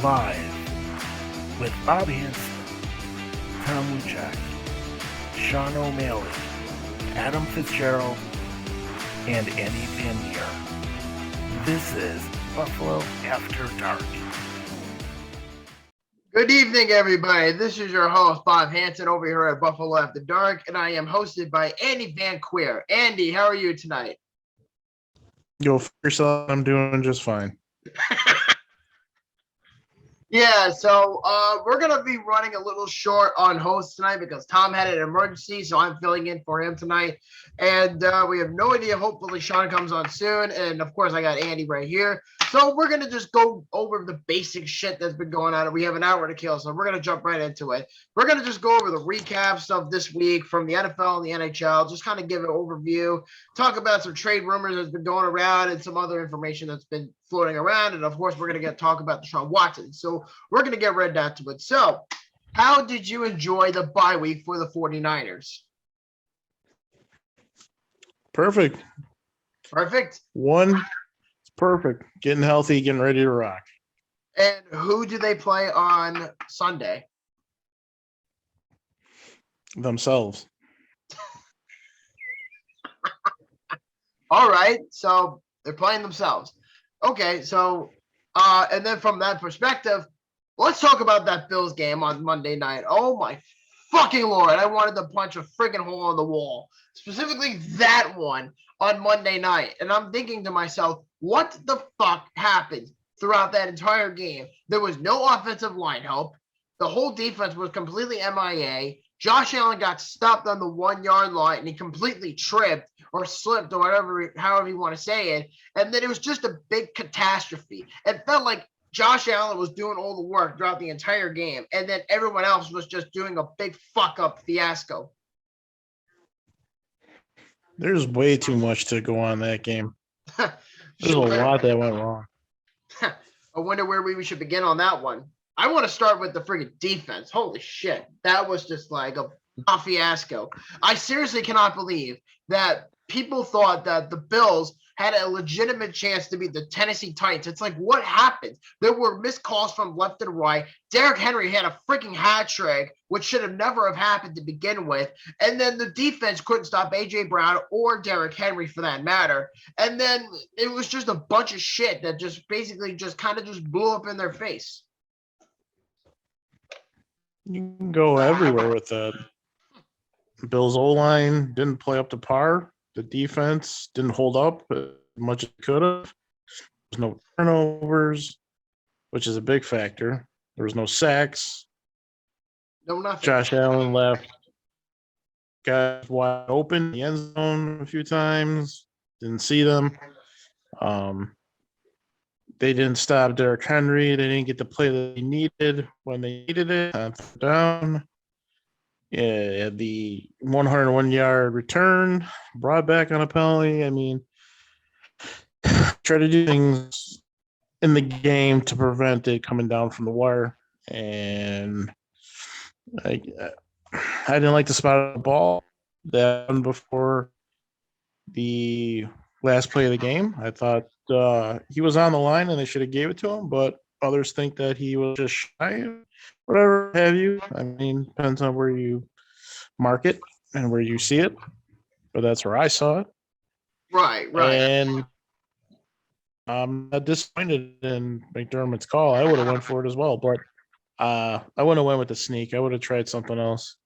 Live with Bob Hansen, Tom Luchak, Sean O'Malley, Adam Fitzgerald, and Andy Van Meer. This is Buffalo After Dark. Good evening, everybody. This is your host, Bob Hansen, over here at Buffalo After Dark, and I am hosted by Andy Van Queer. Andy, how are you tonight? Go for yourself. I'm doing just fine. Yeah, so we're going to be running a little short on hosts tonight because Tom had an emergency, so I'm filling in for him tonight. And we have no idea. Hopefully, Sean comes on soon. And, of course, I got Andy right here. So we're going to just go over the basic shit that's been going on. We have an hour to kill, so we're going to jump right into it. We're going to just go over the recaps of this week from the NFL and the NHL, just kind of give an overview, talk about some trade rumors that's been going around and some other information that's been floating around. And, of course, we're going to talk about Desean Watson. So we're going to get right down to it. So how did you enjoy the bye week for the 49ers? Perfect. Perfect. It's perfect. Getting healthy, getting ready to rock. And who do they play on Sunday? Themselves. All right. So they're playing themselves. Okay. So, and then from that perspective, let's talk about that Bills game on Monday night. Oh, my fucking Lord. I wanted to punch a freaking hole in the wall, specifically that one on Monday night. And I'm thinking to myself, what the fuck happened throughout that entire game? There was no offensive line help. The whole defense was completely MIA. Josh Allen got stopped on the 1 yard line and he completely tripped or slipped or whatever, however you want to say it. And then it was just a big catastrophe. It felt like Josh Allen was doing all the work throughout the entire game, and then everyone else was just doing a big fuck-up fiasco. There's way too much to go on that game. There's a lot that went wrong. I wonder where we should begin on that one. I want to start with the friggin' defense. Holy shit. That was just like a fiasco. I seriously cannot believe that people thought that the Bills had a legitimate chance to beat the Tennessee Titans. It's like, what happened? There were missed calls from left and right. Derrick Henry had a freaking hat trick, which should have never have happened to begin with. And then the defense couldn't stop A.J. Brown or Derrick Henry for that matter. And then it was just a bunch of shit that just basically just kind of just blew up in their face. You can go everywhere with that. Bills O-line didn't play up to par. The defense didn't hold up as much as it could have. There's no turnovers, which is a big factor. There was no sacks. No, nothing. Josh Allen left guys wide open in the end zone a few times. Didn't see them. They didn't stop Derrick Henry. They didn't get the play that they needed when they needed it. Down. Yeah, the 101-yard return brought back on a penalty. I mean, try to do things in the game to prevent it coming down from the wire. And I didn't like the spot of the ball that happened before the last play of the game. I thought he was on the line and they should have gave it to him, but others think that he was just shy. Whatever have you. I mean, depends on where you mark it and where you see it. But that's where I saw it. Right. And I'm not disappointed in McDermott's call. I would have went for it as well. But I wouldn't have went with the sneak. I would have tried something else.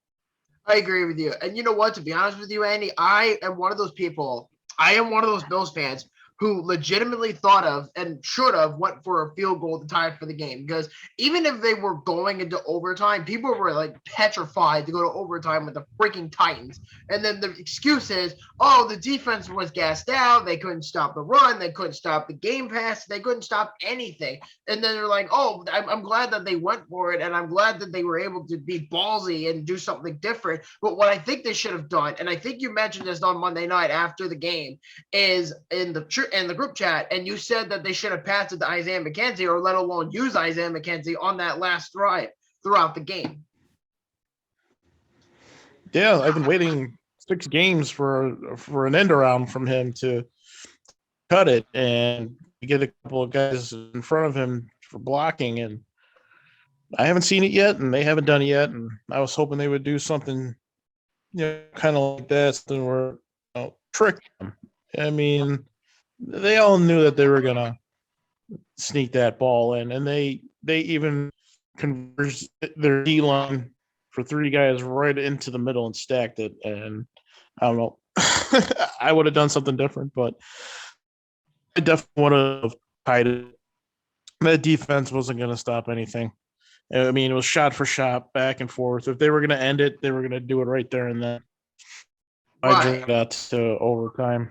I agree with you. And you know what? To be honest with you, Andy, I am one of those people. I am one of those Bills fans who legitimately thought of and should have went for a field goal to tie for the game. Because even if they were going into overtime, people were like petrified to go to overtime with the freaking Titans. And then the excuse is, oh, the defense was gassed out. They couldn't stop the run. They couldn't stop the game pass. They couldn't stop anything. And then they're like, oh, I'm glad that they went for it. And I'm glad that they were able to be ballsy and do something different. But what I think they should have done, and I think you mentioned this on Monday night after the game, is in the group chat, and you said that they should have passed it to Isaiah McKenzie, or let alone use Isaiah McKenzie on that last drive throughout the game. Yeah, I've been waiting 6 games for an end around from him to cut it and get a couple of guys in front of him for blocking, and I haven't seen it yet, and they haven't done it yet. And I was hoping they would do something, kind of like that, something where trick them. I mean, they all knew that they were gonna sneak that ball in, and they even converged their D line for three guys right into the middle and stacked it. And I don't know, I would have done something different, but I definitely would have tied it. That defense wasn't going to stop anything. I mean, it was shot for shot, back and forth. If they were going to end it, they were going to do it right there and then. I dragged that to overtime.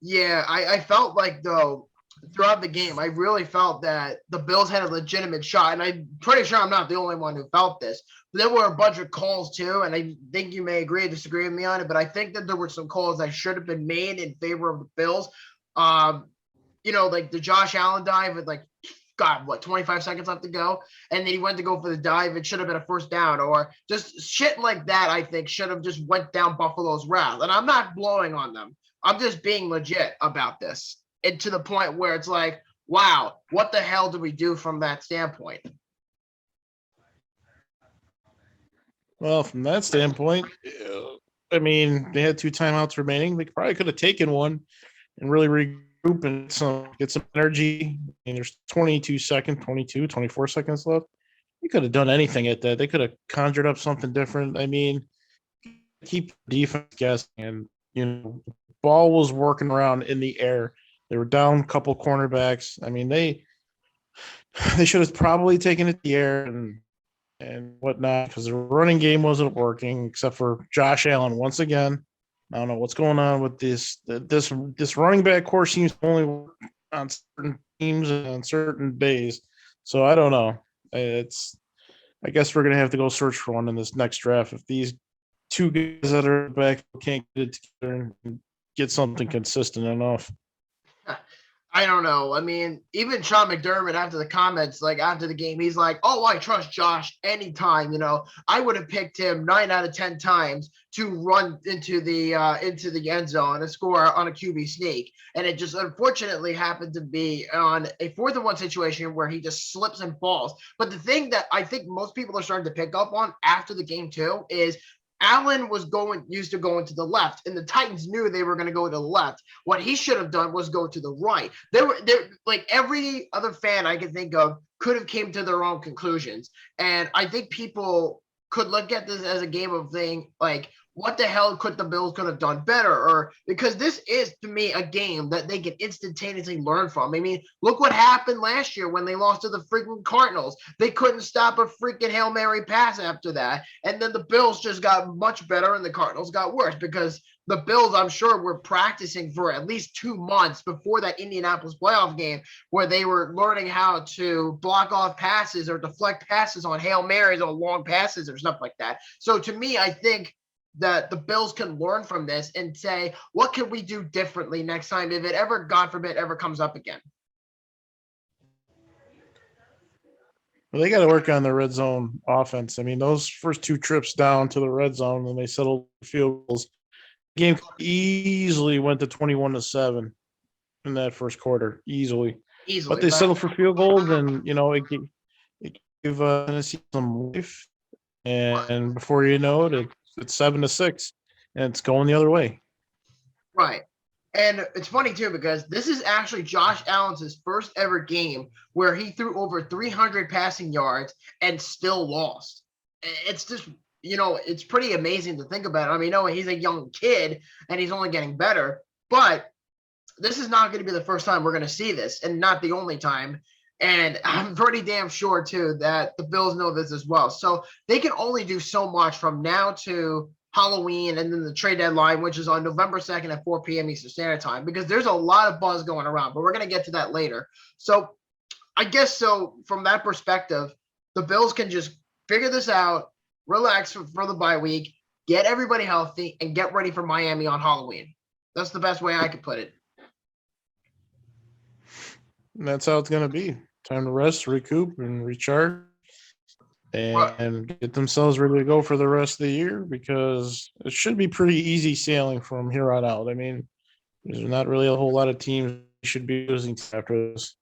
Yeah, I felt like, though, throughout the game, I really felt that the Bills had a legitimate shot. And I'm pretty sure I'm not the only one who felt this. But there were a bunch of calls, too. And I think you may agree or disagree with me on it. But I think that there were some calls that should have been made in favor of the Bills. Like the Josh Allen dive with 25 seconds left to go, and then he went to go for the dive. It should have been a first down, or just shit like that. I think should have just went down Buffalo's route. And I'm not blowing on them. I'm just being legit about this, and to the point where it's like, wow, what the hell did we do from that standpoint? Well, from that standpoint, I mean, they had 2 timeouts remaining. They probably could have taken one and really regroup and get some energy. And there's 24 seconds left. You could have done anything at that. They could have conjured up something different. I mean, keep defense guessing. And, the ball was working around in the air. They were down a couple cornerbacks. I mean, they should have probably taken it to the air and whatnot, because the running game wasn't working except for Josh Allen once again. I don't know what's going on with this running back course seems to only work on certain teams and on certain days. So I don't know. I guess we're gonna have to go search for one in this next draft if these 2 guys that are back can't get it together and get something consistent enough. I don't know. I mean, even Sean McDermott after the comments, after the game, he's like, "Oh, I trust Josh anytime." I would have picked him 9 out of 10 times to run into the end zone and score on a QB sneak. And it just unfortunately happened to be on a 4th and 1 situation where he just slips and falls. But the thing that I think most people are starting to pick up on after the game too is Allen was used to going to the left, and the Titans knew they were going to go to the left. What he should have done was go to the right. There, like every other fan I could think of could have came to their own conclusions. And I think people could look at this as a game of thing like, what the hell could the Bills could have done better? Or because this is, to me, a game that they can instantaneously learn from. I mean, look what happened last year when they lost to the freaking Cardinals. They couldn't stop a freaking Hail Mary pass after that. And then the Bills just got much better and the Cardinals got worse because the Bills, I'm sure, were practicing for at least 2 months before that Indianapolis playoff game where they were learning how to block off passes or deflect passes on Hail Marys or long passes or stuff like that. So to me, I think that the Bills can learn from this and say, what can we do differently next time if it ever, God forbid, ever comes up again? Well, they got to work on the red zone offense. I mean, those first 2 trips down to the red zone and they settled field goals. The game easily went to 21-7 in that first quarter, easily. But they settled for field goals, and it gave Tennessee some life. And before you know it, it's 7-6, and it's going the other way. Right. And it's funny, too, because this is actually Josh Allen's first ever game where he threw over 300 passing yards and still lost. It's just, it's pretty amazing to think about. I mean, he's a young kid and he's only getting better, but this is not going to be the first time we're going to see this and not the only time. And I'm pretty damn sure, too, that the Bills know this as well. So they can only do so much from now to Halloween and then the trade deadline, which is on November 2nd at 4 p.m. Eastern Standard Time, because there's a lot of buzz going around, but we're going to get to that later. So I guess from that perspective, the Bills can just figure this out, relax for the bye week, get everybody healthy, and get ready for Miami on Halloween. That's the best way I could put it. And that's how it's going to be. Time to rest, recoup, and recharge, and get themselves ready to go for the rest of the year, because it should be pretty easy sailing from here on out. I mean, there's not really a whole lot of teams should be losing after this.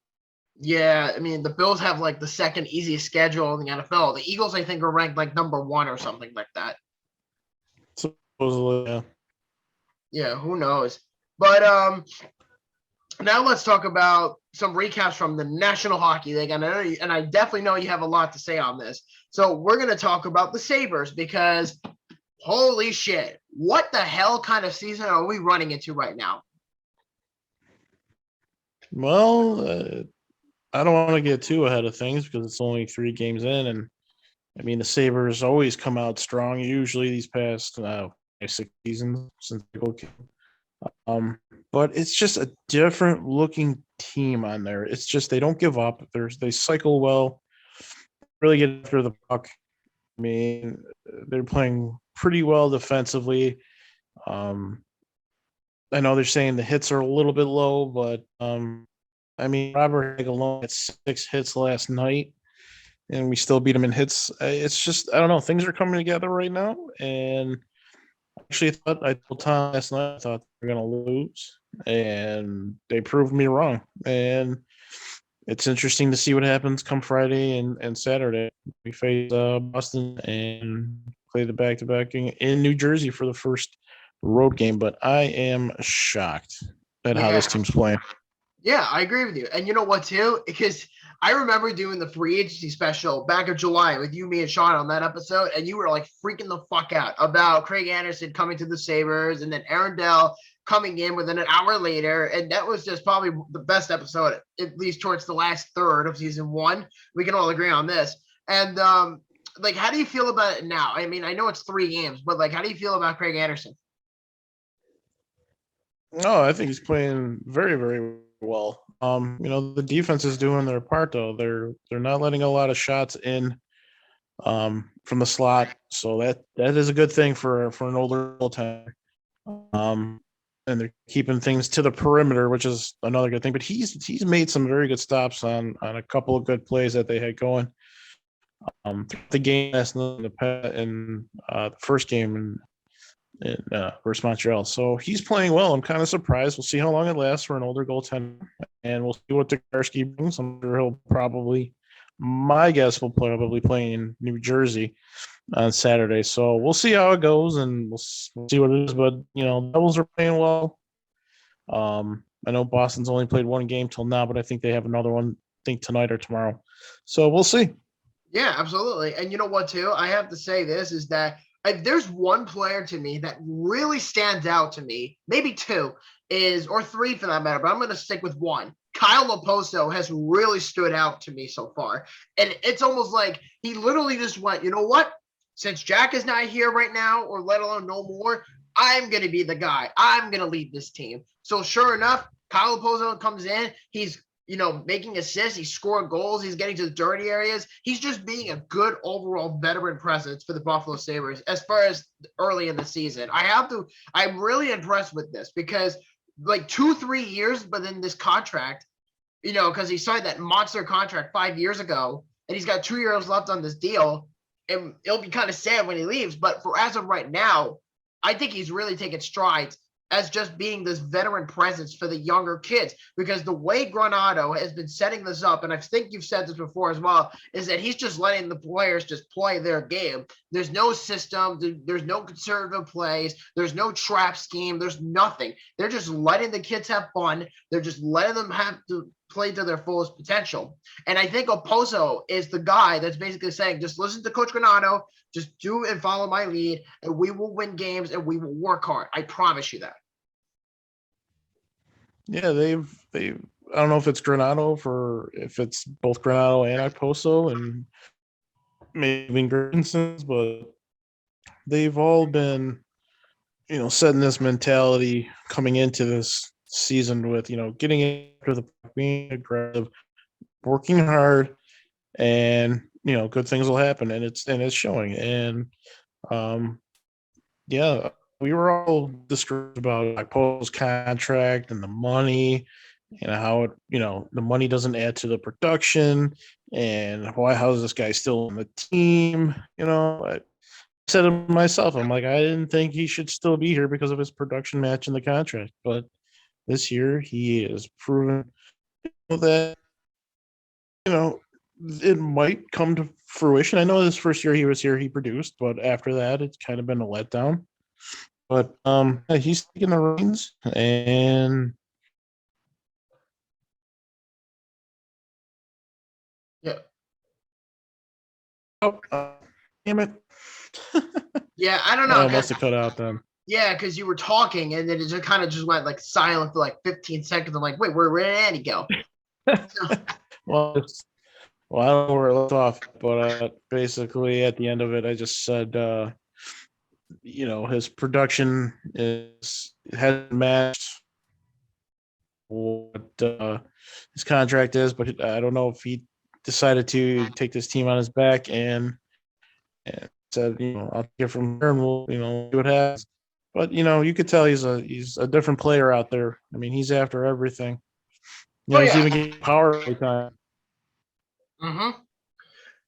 Yeah, I mean the Bills have like the second easiest schedule in the NFL. The Eagles, I think, are ranked like number 1 or something like that. Supposedly, yeah. Yeah, who knows? But now let's talk about some recaps from the National Hockey League. And I definitely know you have a lot to say on this. So we're going to talk about the Sabres because holy shit, what the hell kind of season are we running into right now? Well, I don't want to get too ahead of things because it's only 3 games in, and I mean the Sabres always come out strong. Usually these past 6 seasons since they go. But it's just a different looking team on there. It's just they don't give up. They cycle well, really get after the puck. I mean, they're playing pretty well defensively. Um, I know they're saying the hits are a little bit low, but I mean, Robert alone had 6 hits last night, and we still beat him in hits. It's just I don't know. Things are coming together right now, and actually thought I told Tom last night I thought they were going to lose, and they proved me wrong. And it's interesting to see what happens come Friday and Saturday. We face Boston and play the back-to-back in New Jersey for the first road game. But I am shocked at how this team's playing. Yeah, I agree with you. And you know what, too? Because I remember doing the free agency special back in July with you, me, and Sean on that episode, and you were like freaking the fuck out about Craig Anderson coming to the Sabres and then Aaron Dell coming in within an hour later. And that was just probably the best episode, at least towards the last third of season 1. We can all agree on this. And like, how do you feel about it now? I mean, I know it's 3 games, but like, how do you feel about Craig Anderson? No, I think he's playing very, very well. The defense is doing their part though. They're not letting a lot of shots in from the slot, so that is a good thing for an older goaltender. And they're keeping things to the perimeter, which is another good thing. But he's made some very good stops on a couple of good plays that they had going. The game last night in the first game versus Montreal. So he's playing well. I'm kind of surprised. We'll see how long it lasts for an older goaltender, and we'll see what Tokarski brings. I'm sure he'll probably, my guess, will probably play in New Jersey on Saturday. So we'll see how it goes, and we'll see what it is. But Devils are playing well. I know Boston's only played 1 game till now, but I think they have another one. I think tonight or tomorrow. So we'll see. Yeah, absolutely. And you know what, too? I have to say this is that there's one player to me that really stands out to me, maybe 2 or 3 for that matter, but I'm going to stick with 1. Kyle Oposo has really stood out to me so far. And it's almost like he literally just went, you know what? Since Jack is not here right now, or let alone no more, I'm going to be the guy. I'm going to lead this team. So sure enough, Kyle Oposo comes in. He's making assists, he's scoring goals, he's getting to the dirty areas. He's just being a good overall veteran presence for the Buffalo Sabres as far as early in the season. I'm really impressed with this because like 2-3 years, but then this contract, because he signed that monster contract 5 years ago, and he's got 2 years left on this deal, and it'll be kind of sad when he leaves. But as of right now, I think he's really taken strides as just being this veteran presence for the younger kids, because the way Granato has been setting this up, and I think you've said this before as well, is that he's just letting the players just play their game. There's no system. There's no conservative plays. There's no trap scheme. There's nothing. They're just letting the kids have fun. They're just letting them have to play to their fullest potential. And I think Oposo is the guy that's basically saying, just listen to Coach Granato, just do and follow my lead, and we will win games and we will work hard. I promise you that. Yeah, they've I don't know if it's if it's both Granato and Oposo and maybe Grimson's, but they've all been, setting this mentality coming into this season with, getting after the being aggressive, working hard, and good things will happen, and it's showing. And yeah, we were all discouraged about Poe's contract and the money and how it, the money doesn't add to the production, and how is this guy still on the team? I said to myself, I'm like, I didn't think he should still be here because of his production match in the contract, but this year he has proven that it might come to fruition. I know this first year he was here, he produced, but after that, it's kind of been a letdown. But he's taking the reins, and Yeah. damn it. Yeah, I don't know. I must have cut out then. Yeah, because you were talking and then it just kind of just went like silent for like 15 seconds. I'm like, wait, where did Andy go? Well, I don't know where it left off, but basically at the end of it, I just said, his production hasn't matched what his contract is, but I don't know if he decided to take this team on his back and said, I'll take it from here and we'll, see what happens. But you could tell he's a different player out there. I mean, he's after everything. He's even getting power every time. Mm-hmm.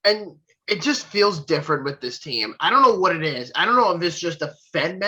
And it just feels different with this team. I don't know what it is. I don't know if it's just a fan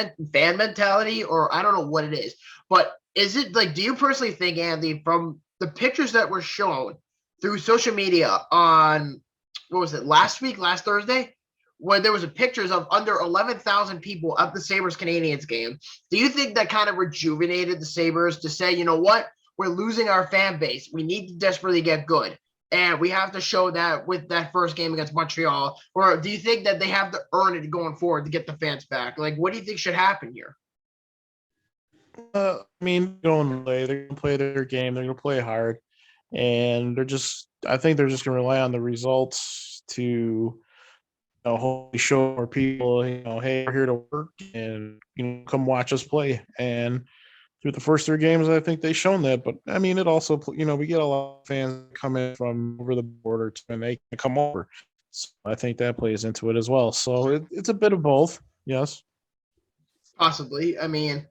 mentality or I don't know what it is. But is it like, do you personally think, Andy, from the pictures that were shown through social media on, what was it, last Thursday, where there was pictures of under 11,000 people at the Sabres-Canadiens game, do you think that kind of rejuvenated the Sabres to say, you know what, we're losing our fan base. We need to desperately get good. And we have to show that with that first game against Montreal. Or do you think that they have to earn it going forward to get the fans back? Like, what do you think should happen here? I mean, they're going to play their game. They're going to play hard. And I think they're just going to rely on the results to hopefully show more people, hey, we're here to work and, come watch us play. And through the first 3 games, I think they've shown that. But, I mean, it also, we get a lot of fans come in from over the border and they can come over. So I think that plays into it as well. So it's a bit of both, yes. Possibly. I mean,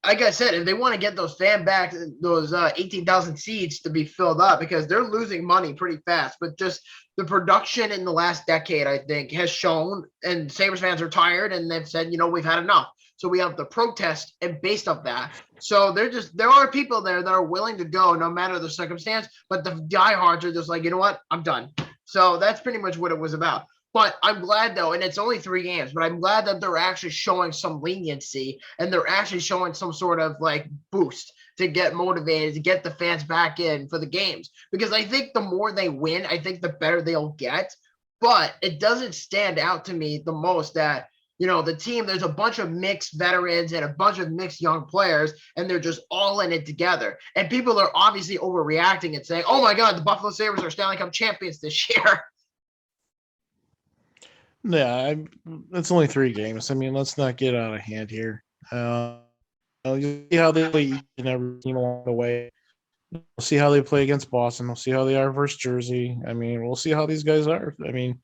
like I said, if they want to get those fan back, those 18,000 seats to be filled up, because they're losing money pretty fast. But just the production in the last decade, I think, has shown, and Sabres fans are tired, and they've said, we've had enough. So we have the protest and based off that. So there are people there that are willing to go no matter the circumstance, but the diehards are just like, you know what, I'm done. So that's pretty much what it was about. But I'm glad, though, and it's only 3 games, but I'm glad that they're actually showing some leniency and they're actually showing some sort of like boost to get motivated, to get the fans back in for the games. Because I think the more they win, I think the better they'll get. But it doesn't stand out to me the most that, the team, there's a bunch of mixed veterans and a bunch of mixed young players, and they're just all in it together. And people are obviously overreacting and saying, oh my God, the Buffalo Sabres are Stanley Cup champions this year. Yeah, it's only 3 games. I mean, let's not get out of hand here. You see how they play each and every team along the way. We'll see how they play against Boston. We'll see how they are versus Jersey. I mean, we'll see how these guys are. I mean,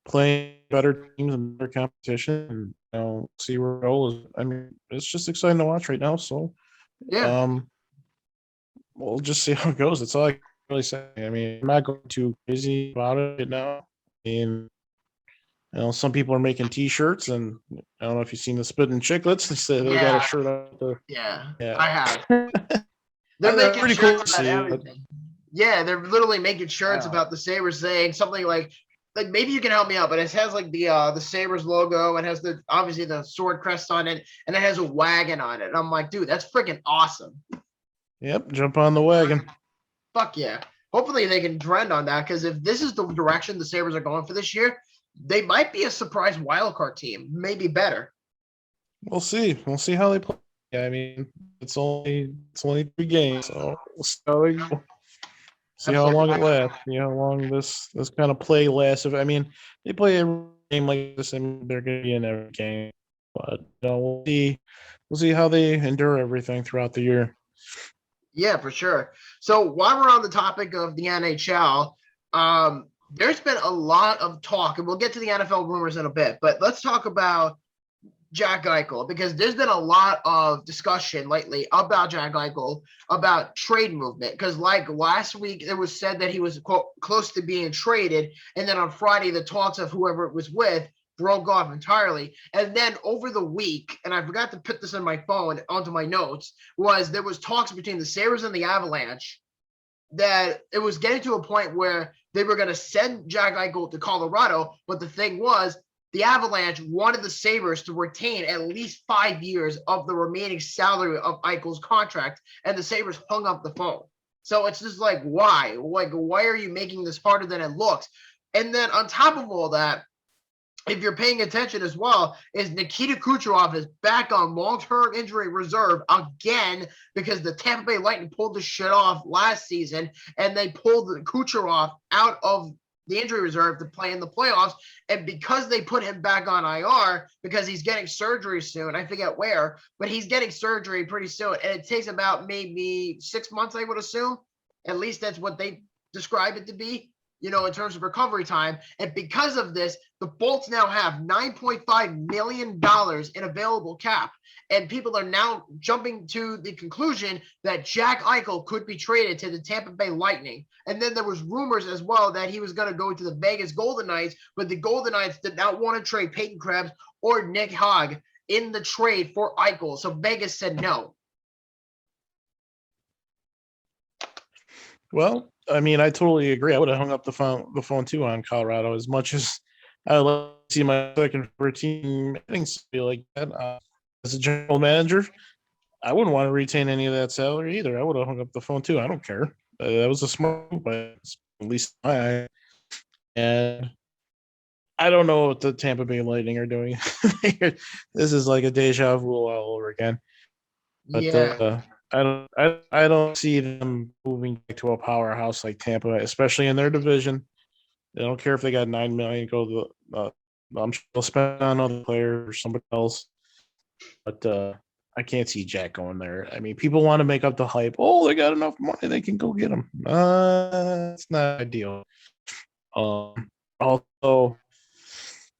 playing better teams and better competition, and see where it goes. I mean, it's just exciting to watch right now. So, Yeah. We'll just see how it goes. That's all I can really say. I mean, I'm not going too crazy about it right now. I mean, some people are making T-shirts, and I don't know if you've seen the Spittin' Chicklets. They say they got a shirt out. Yeah, yeah, I have. They're making pretty shirts cool about everything. Yeah, they're literally making shirts about the Sabres, saying something like maybe you can help me out, but it has like the Sabres logo, and has obviously the sword crest on it, and it has a wagon on it. And I'm like, dude, that's freaking awesome. Yep, jump on the wagon. Fuck yeah. Hopefully they can trend on that, because if this is the direction the Sabres are going for this year, they might be a surprise wildcard team, maybe better. We'll see. We'll see how they play. Yeah, I mean, it's only 3 games, so we'll see how they go. See how long it lasts. See how long this kind of play lasts. I mean, they play a game like this, and they're going to be in every game. But we'll see how they endure everything throughout the year. Yeah, for sure. So while we're on the topic of the NHL, there's been a lot of talk, and we'll get to the NFL rumors in a bit, but let's talk about Jack Eichel, because there's been a lot of discussion lately about Jack Eichel, about trade movement, because like last week, it was said that he was, quote, close to being traded, and then on Friday, the talks of whoever it was with broke off entirely. And then over the week, and I forgot to put this on my phone onto my notes, there was talks between the Sabres and the Avalanche that it was getting to a point where they were going to send Jack Eichel to Colorado. But the thing was, the Avalanche wanted the Sabres to retain at least 5 years of the remaining salary of Eichel's contract, and the Sabres hung up the phone. So it's just like, why? Like, why are you making this harder than it looks? And then on top of all that, if you're paying attention as well, is Nikita Kucherov is back on long-term injury reserve again because the Tampa Bay Lightning pulled the shit off last season, and they pulled Kucherov out of the injury reserve to play in the playoffs. And because they put him back on IR, because he's getting surgery soon, I forget where, but he's getting surgery pretty soon. And it takes about maybe 6 months, I would assume. At least that's what they describe it to be, in terms of recovery time. And because of this, the Bolts now have $9.5 million in available cap. And people are now jumping to the conclusion that Jack Eichel could be traded to the Tampa Bay Lightning. And then there was rumors as well that he was going to go to the Vegas Golden Knights, but the Golden Knights did not want to trade Peyton Krebs or Nick Hogg in the trade for Eichel. So Vegas said no. Well, I mean, I totally agree. I would have hung up the phone too on Colorado, as much as I would love to see my second favorite team feel like that. As a general manager, I wouldn't want to retain any of that salary either. I would have hung up the phone too. I don't care. That was a smart move, but at least I. And I don't know what the Tampa Bay Lightning are doing. This is like a deja vu all over again. But Yeah. I don't see them moving to a powerhouse like Tampa, especially in their division. They don't care if they got $9 million to go to I'm sure they'll spend on other players or somebody else. But I can't see Jack going there. I mean, people want to make up the hype. Oh, they got enough money, they can go get him. It's not ideal. Also,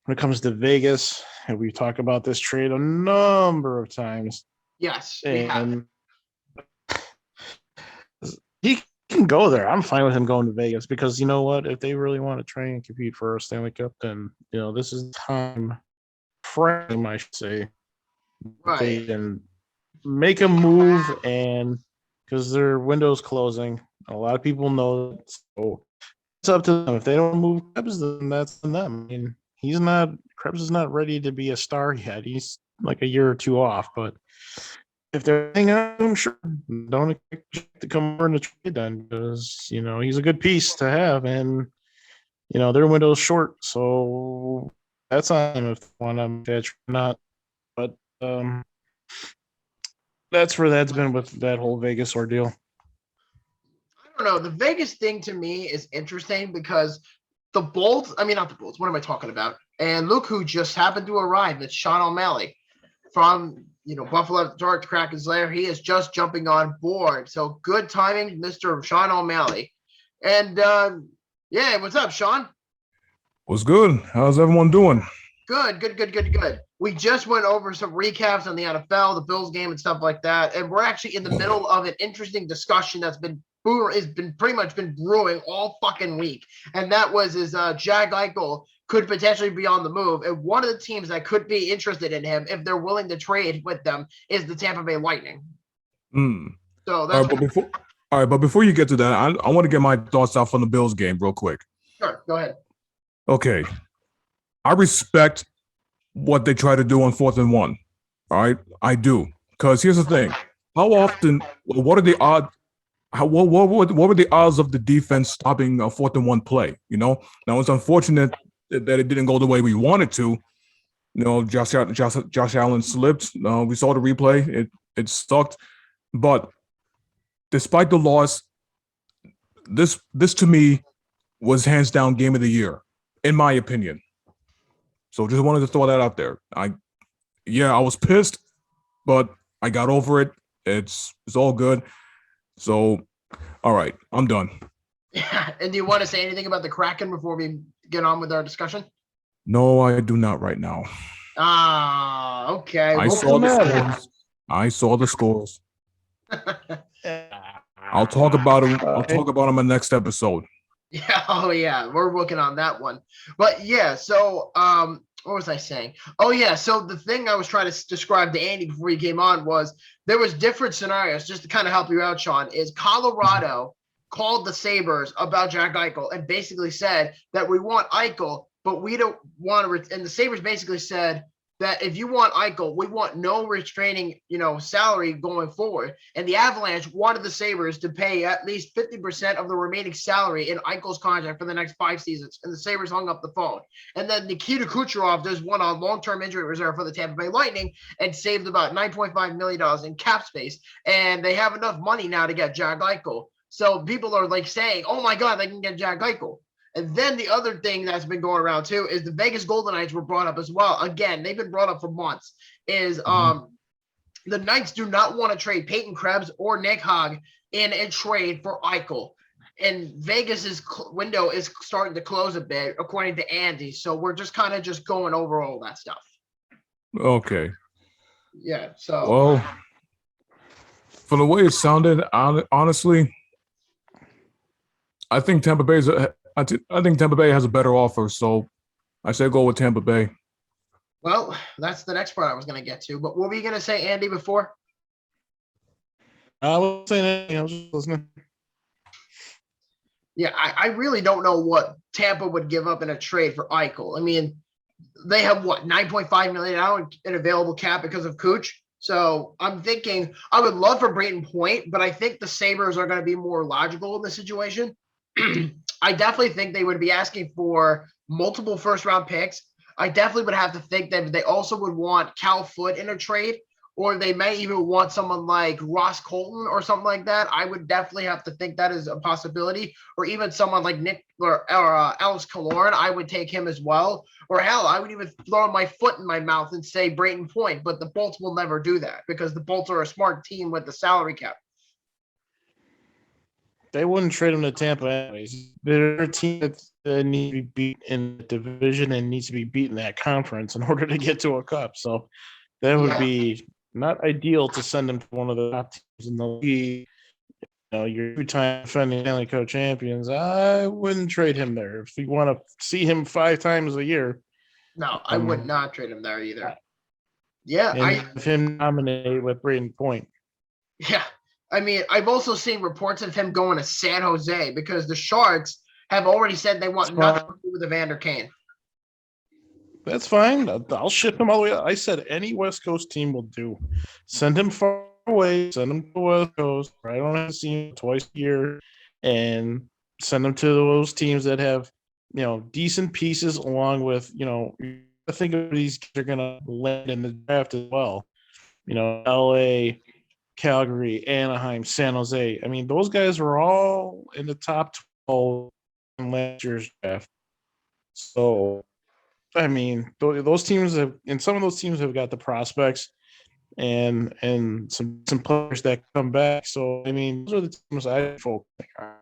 when it comes to Vegas, and we've talked about this trade a number of times. Yes, we have. He can go there. I'm fine with him going to Vegas because you know what? If they really want to try and compete for a Stanley Cup, then this is time frame, I should say. Right. They can make a move, and because their window's closing, a lot of people know that, so it's up to them. If they don't move Krebs, then that's on them. I mean, Krebs is not ready to be a star yet. He's like a year or two off, but if they're hanging on, sure, don't expect to come over in the trade then, because he's a good piece to have, and their window's short, so that's on them if they want to catch or not. But that's where that's been with that whole Vegas ordeal. I don't know. The Vegas thing to me is interesting because not the Bolts. What am I talking about? And look who just happened to arrive. It's Sean O'Malley from Buffalo Dark Kraken's lair. He is just jumping on board. So good timing, Mr. Sean O'Malley. And what's up, Sean? What's good? How's everyone doing? Good. We just went over some recaps on the NFL, the Bills game, and stuff like that. And we're actually in the middle of an interesting discussion that's been pretty much been brewing all fucking week. And that was Jack Eichel could potentially be on the move. And one of the teams that could be interested in him, if they're willing to trade with them, is the Tampa Bay Lightning. So that's but before you get to that, I want to get my thoughts out from the Bills game real quick. Sure, go ahead. Okay. I respect what they try to do on 4th and 1. All right, I do. Because here's the thing: how often? What are the odds? What were the odds of the defense stopping a 4th and 1 play? Now it's unfortunate that it didn't go the way we wanted to. Josh Allen slipped. We saw the replay. It sucked. But despite the loss, this to me was hands down game of the year, in my opinion. So just wanted to throw that out there. I was pissed, but I got over it. It's all good. So, all right, I'm done. Yeah. And do you want to say anything about the Kraken before we get on with our discussion? No, I do not right now. Okay. I saw the scores. I'll talk about them. I'll talk about them in the next episode. Yeah. Oh, yeah. We're working on that one. But yeah. So, what was I saying? Oh, yeah. So the thing I was trying to describe to Andy before he came on was there was different scenarios, just to kind of help you out, Sean, is Colorado called the Sabres about Jack Eichel and basically said that we want Eichel, but we don't want to. And the Sabres basically said that if you want Eichel, we want no restraining, salary going forward. And the Avalanche wanted the Sabres to pay at least 50% of the remaining salary in Eichel's contract for the next 5 seasons. And the Sabres hung up the phone. And then Nikita Kucherov just went on long-term injury reserve for the Tampa Bay Lightning and saved about $9.5 million in cap space. And they have enough money now to get Jack Eichel. So people are like saying, oh my God, they can get Jack Eichel. And then the other thing that's been going around too is the Vegas Golden Knights were brought up as well. Again, they've been brought up for months. The Knights do not want to trade Peyton Krebs or Nick Hogg in a trade for Eichel. And Vegas's window is starting to close a bit, according to Andy. So we're just kind of just going over all that stuff. Okay. Yeah. So. Well, for the way it sounded, honestly, I think Tampa Bay's. I think Tampa Bay has a better offer, so I say go with Tampa Bay. Well, that's the next part I was going to get to. But what were you going to say, Andy, before? I was saying anything. I was just listening. Yeah, I really don't know what Tampa would give up in a trade for Eichel. I mean, they have, $9.5 million in available cap because of Cooch. So I'm thinking I would love for Brayton Point, but I think the Sabres are going to be more logical in this situation. I definitely think they would be asking for multiple first-round picks. I definitely would have to think that they also would want Cal Foote in a trade, or they may even want someone like Ross Colton or something like that. I would definitely have to think that is a possibility, or even someone like Nick or Alex Killorn. I would take him as well. Or hell, I would even throw my foot in my mouth and say Brayton Point, but the Bolts will never do that because the Bolts are a smart team with the salary cap. They wouldn't trade him to Tampa anyways. They're a team that needs to be beat in the division and needs to be beat in that conference in order to get to a cup. So that would be not ideal to send him to one of the top teams in the league. Your 2-time defending Stanley Cup champions. I wouldn't trade him there. If you want to see him 5 times a year. No, I would not trade him there either. Yeah. And have him nominate with Brayden Point. Yeah. I mean, I've also seen reports of him going to San Jose because the Sharks have already said they want nothing to do with Evander Kane. That's fine. I'll ship him all the way. I said any West Coast team will do. Send him far away. Send him to the West Coast. I don't have to see him twice a year, and send him to those teams that have, decent pieces along with, I think these kids are going to land in the draft as well. LA, Calgary, Anaheim, San Jose. I mean, those guys were all in the top 12 in last year's draft. So, I mean, those teams have, and some of those teams have got the prospects and some players that come back. So, I mean, those are the teams I focus on.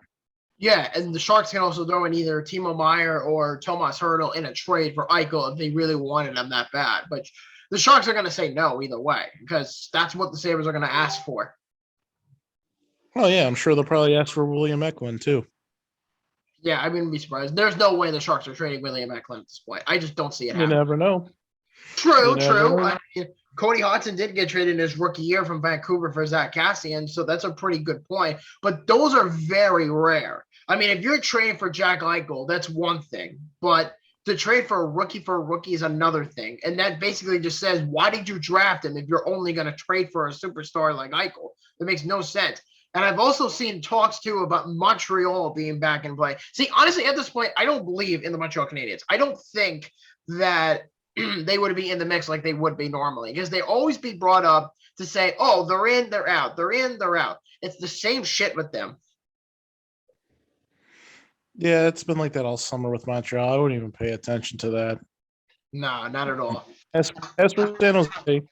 Yeah, and the Sharks can also throw in either Timo Meier or Tomas Hertl in a trade for Eichel if they really wanted him that bad. But the Sharks are going to say no either way because that's what the Sabres are going to ask for. Oh, yeah, I'm sure they'll probably ask for William Eklund, too. Yeah, I wouldn't be surprised. There's no way the Sharks are trading William Eklund at this point. I just don't see it happening. You never know. True. I mean, Cody Hodgson did get traded in his rookie year from Vancouver for Zack Kassian, so that's a pretty good point. But those are very rare. I mean, if you're trading for Jack Eichel, that's one thing. But to trade for a rookie is another thing. And that basically just says, why did you draft him if you're only going to trade for a superstar like Eichel? It makes no sense. And I've also seen talks, too, about Montreal being back in play. See, honestly, at this point, I don't believe in the Montreal Canadiens. I don't think that they would be in the mix like they would be normally because they always be brought up to say, oh, they're in, they're out. They're in, they're out. It's the same shit with them. Yeah, it's been like that all summer with Montreal. I wouldn't even pay attention to that. No, not at all. As for San Jose,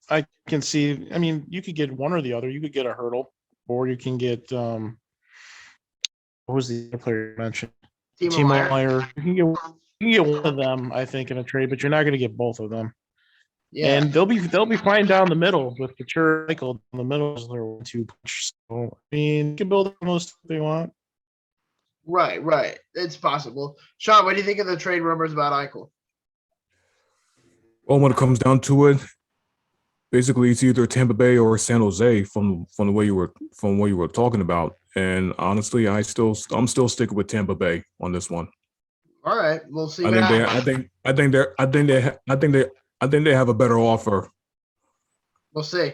I can see. I mean, you could get one or the other. You could get a Hertl, or you can get what was the other player you mentioned? Timo Meier. You can get one of them, I think, in a trade, but you're not going to get both of them. Yeah, and they'll be fine down the middle with the Eichel in the middle as their 1-2 punch. So I mean, you can build the most if they want. Right. It's possible. Sean, what do you think of the trade rumors about Eichel? Well, when it comes down to it, basically it's either Tampa Bay or San Jose from what you were talking about. And honestly, I'm still sticking with Tampa Bay on this one. All right, we'll see. I think they have a better offer. We'll see.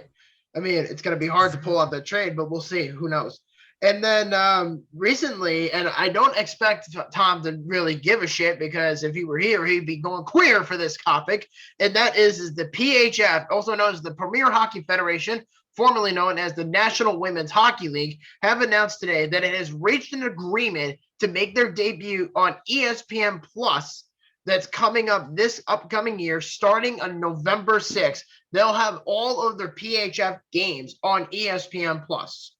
I mean, it's going to be hard to pull out the trade, but we'll see. Who knows? And then recently, and I don't expect Tom to really give a shit because if he were here, he'd be going queer for this topic. And that is the PHF, also known as the Premier Hockey Federation, formerly known as the National Women's Hockey League, have announced today that it has reached an agreement to make their debut on ESPN Plus. That's coming up this upcoming year, starting on November 6th. They'll have all of their PHF games on ESPN Plus.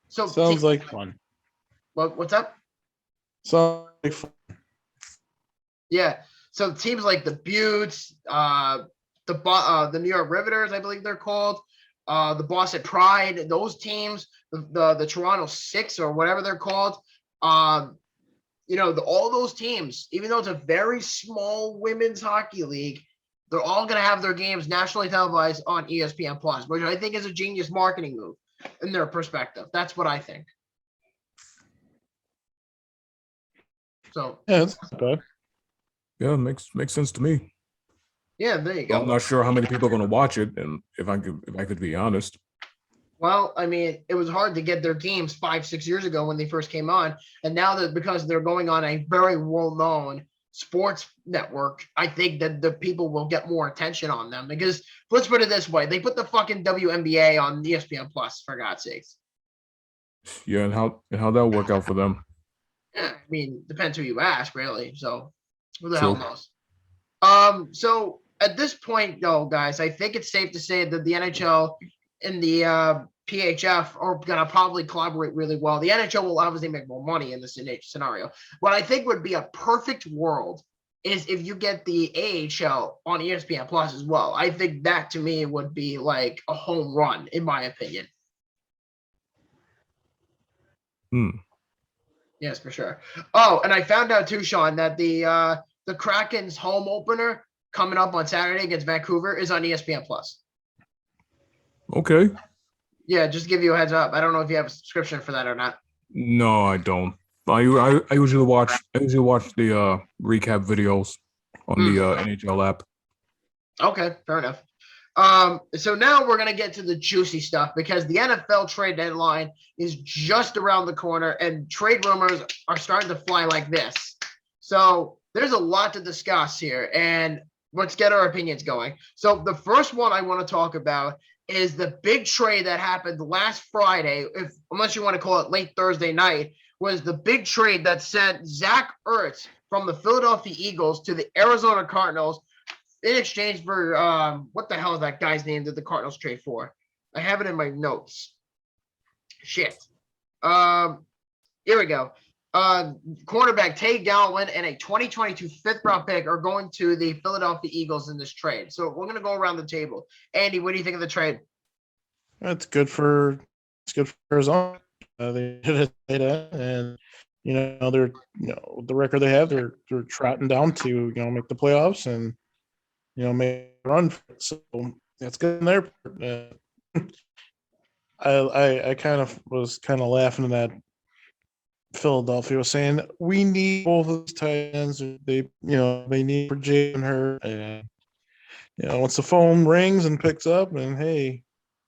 So Sounds like fun. What's up? Sounds like fun. Yeah. So teams like the Buttes, the New York Riveters, I believe they're called, the Boston Pride, those teams, the Toronto Six or whatever they're called. All those teams, even though it's a very small women's hockey league, they're all going to have their games nationally televised on ESPN Plus, which I think is a genius marketing move in their perspective. That's what I think. So Yeah, it's not bad. Yeah, makes sense to me. yeah, there you go. I'm not sure how many people are going to watch it, and if I could be honest. Well, I mean, it was hard to get their games 5-6 years ago when they first came on. And now that because they're going on a very well-known sports network, I think that the people will get more attention on them because let's put it this way. They put the fucking WNBA on ESPN Plus, for God's sakes. Yeah, and how that'll work out for them. Yeah, I mean, depends who you ask, really. So who the True. hell knows? So at this point, though, guys, I think it's safe to say that the NHL and the PHF are going to probably collaborate really well. The NHL will obviously make more money in this scenario. What I think would be a perfect world is if you get the AHL on ESPN Plus as well. I think that to me would be like a home run, in my opinion. Yes, for sure. Oh, and I found out too, Sean, that the Kraken's home opener coming up on Saturday against Vancouver is on ESPN Plus. Okay. Yeah, just give you a heads up. I don't know if you have a subscription for that or not. No, I don't. I usually watch the recap videos on the NHL app. Okay, fair enough. So now we're gonna get to the juicy stuff because the NFL trade deadline is just around the corner and trade rumors are starting to fly like this. So there's a lot to discuss here, and let's get our opinions going. So the first one I want to talk about is the big trade that happened last Friday, unless you want to call it late Thursday night, was the big trade that sent Zack Ertz from the Philadelphia Eagles to the Arizona Cardinals in exchange for what the hell is that guy's name that the Cardinals trade for? I have it in my notes. Shit. Here we go. Quarterback Tay Galloway and a 2022 fifth-round pick are going to the Philadelphia Eagles in this trade. So we're going to go around the table. Andy, what do you think of the trade? It's good for Arizona. They did it, and they're the record they have. They're trotting down to make the playoffs and make a run. So that's good in their part. I kind of was laughing at Philadelphia was saying we need both of these tight ends. They need for Jalen Hurts, and once the phone rings and picks up, and hey,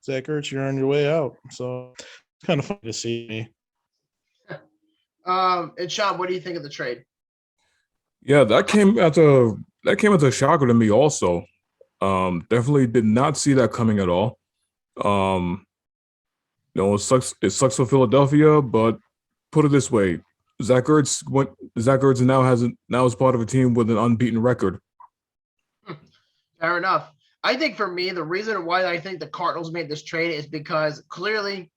Zack Ertz, you're on your way out. So it's kind of funny to see me. And Sean, what do you think of the trade? Yeah, that came as a shocker to me also. Definitely did not see that coming at all. It sucks for Philadelphia, but put it this way, Zack Ertz now is part of a team with an unbeaten record. Fair enough. I think for me, the reason why I think the Cardinals made this trade is because clearly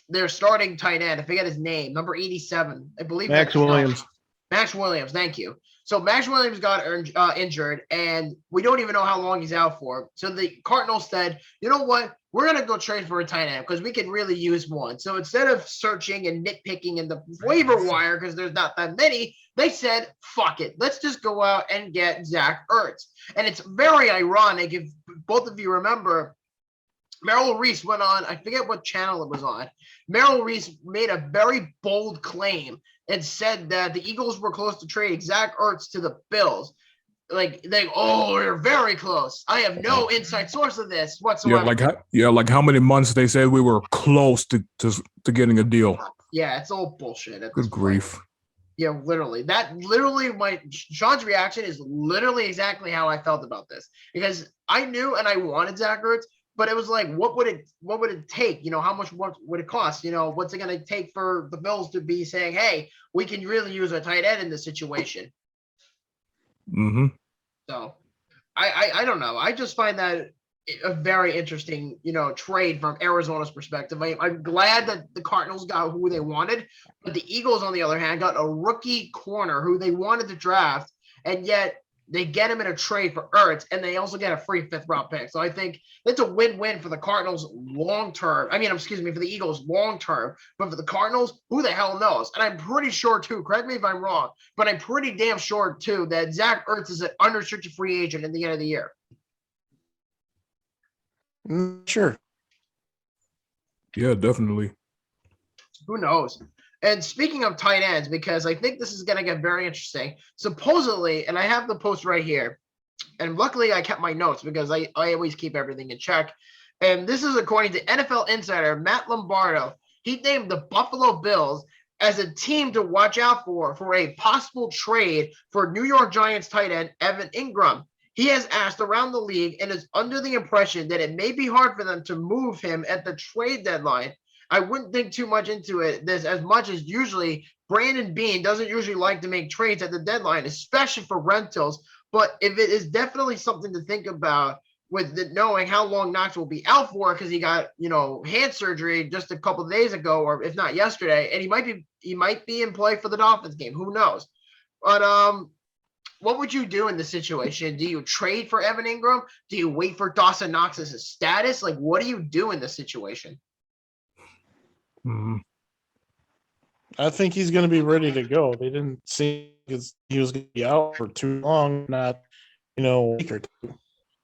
their starting tight end, I forget his name, number 87, I believe. Max Williams. Max Williams, thank you. So Max Williams got injured, and we don't even know how long he's out for. So the Cardinals said, you know what? we're going to go trade for a tight end because we can really use one. So instead of searching and nitpicking in the waiver wire because there's not that many, they said, fuck it. Let's just go out and get Zach Ertz. And it's very ironic if both of you remember, Merrill Reese went on, I forget what channel it was on. Merrill Reese made a very bold claim and said that the Eagles were close to trading Zach Ertz to the Bills. Like, we're very close. I have no inside source of this whatsoever. Like how many months they said we were close to getting a deal. Yeah, it's all bullshit. Good grief. Yeah, literally. Sean's reaction is literally exactly how I felt about this. Because I knew and I wanted Zach Ertz, but it was like, what would it take? You know, how much would it cost? You know, what's it going to take for the Bills to be saying, hey, we can really use a tight end in this situation? Mm-hmm. So I don't know. I just find that a very interesting, trade from Arizona's perspective. I'm glad that the Cardinals got who they wanted, but the Eagles, on the other hand, got a rookie corner who they wanted to draft, and yet they get him in a trade for Ertz, and they also get a free 5th-round pick. So I think it's a win-win for the Cardinals long-term. For the Eagles long-term. But for the Cardinals, who the hell knows? And I'm pretty sure, too, correct me if I'm wrong, but I'm pretty damn sure, too, that Zach Ertz is an unrestricted free agent at the end of the year. Sure. Yeah, definitely. Who knows? And speaking of tight ends, because I think this is going to get very interesting, supposedly, and I have the post right here, and luckily I kept my notes because I always keep everything in check. And this is according to NFL insider Matt Lombardo. He named the Buffalo Bills as a team to watch out for a possible trade for New York Giants tight end Evan Ingram. He has asked around the league and is under the impression that it may be hard for them to move him at the trade deadline. I wouldn't think too much into it. This as much as usually Brandon Beane doesn't usually like to make trades at the deadline, especially for rentals. But if it is definitely something to think about with knowing how long Knox will be out for because he got, hand surgery just a couple of days ago, or if not yesterday, and he might be in play for the Dolphins game. Who knows? But what would you do in this situation? Do you trade for Evan Ingram? Do you wait for Dawson Knox's status? Like, what do you do in this situation? Mm-hmm. I think he's going to be ready to go. They didn't see he was going to be out for too long, not, a week or two.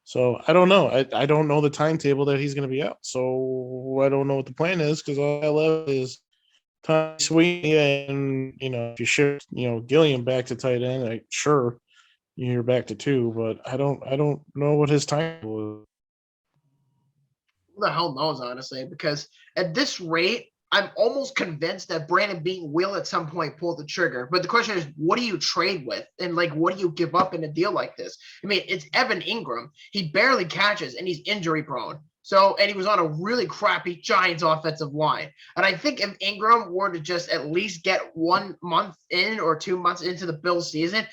So I don't know. I don't know the timetable that he's going to be out. So I don't know what the plan is because all I love is Tommy Sweeney and, if you shift, Gilliam back to tight end, sure, you're back to 2, but I don't know what his timetable is. Who the hell knows, honestly, because at this rate, I'm almost convinced that Brandon Beane will at some point pull the trigger. But the question is, what do you trade with? And, what do you give up in a deal like this? I mean, it's Evan Ingram. He barely catches, and he's injury prone. So, and he was on a really crappy Giants offensive line. And I think if Ingram were to just at least get 1 month in or 2 months into the Bills season,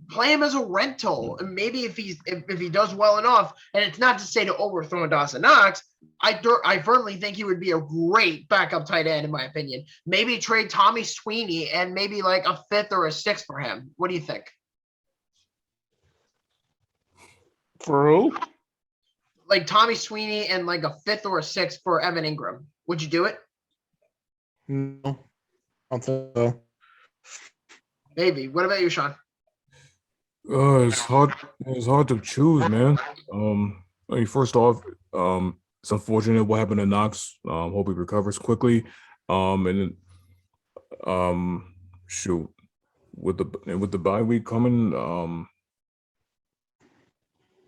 play him as a rental. And maybe if he does well enough, and it's not to say to overthrow Dawson Knox, I firmly think he would be a great backup tight end, in my opinion. Maybe trade Tommy Sweeney and maybe a 5th or a 6th for him. What do you think? For who? Tommy Sweeney and a 5th or a 6th for Evan Ingram. Would you do it? No, I don't think so. Maybe. What about you, Sean? It's hard to choose, man. First off, it's unfortunate what happened to Knox. Hope he recovers quickly. And then, shoot, with the bye week coming,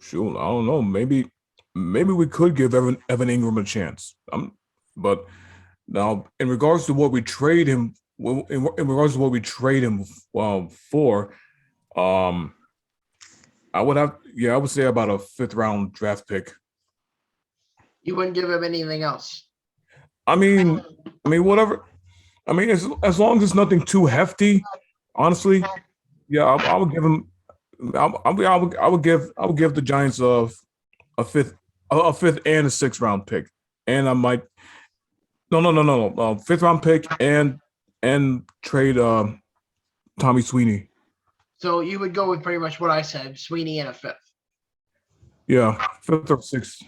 shoot, I don't know. Maybe we could give Evan Ingram a chance. But now, in regards to what we trade him, for, I would say about a 5th-round draft pick. You wouldn't give him anything else. I mean, whatever. I mean, as long as it's nothing too hefty, honestly, yeah, I would give him. I would give the Giants a 5th and a 6th-round pick, and I might. No, 5th-round pick and trade Tommy Sweeney. So you would go with pretty much what I said, Sweeney and a 5th. Yeah, 5th or 6th.